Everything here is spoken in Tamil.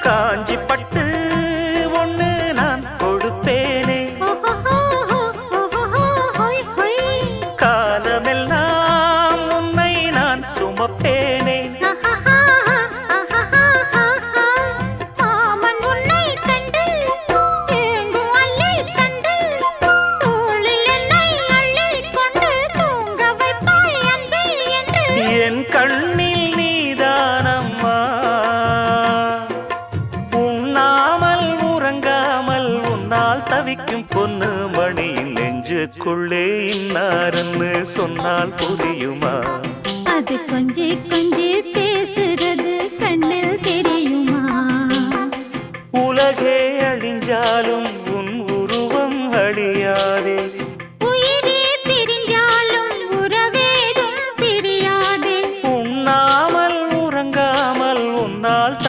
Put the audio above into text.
காஞ்சி பட்டு ஒண்ணு நான் கொடுப்பேனே, காலமெல்லாம் உன்னை நான் சுமப்பேனே. என் கண்ணில் நீதானம்மா, உண்ணாமல் உறங்காமல் உன்னால் தவிக்கும் பொண்ணு மணியின் நெஞ்சுக்குள்ளே இன்னாருன்னு சொன்னால் புரியுமா? அது கொஞ்சி கொஞ்சி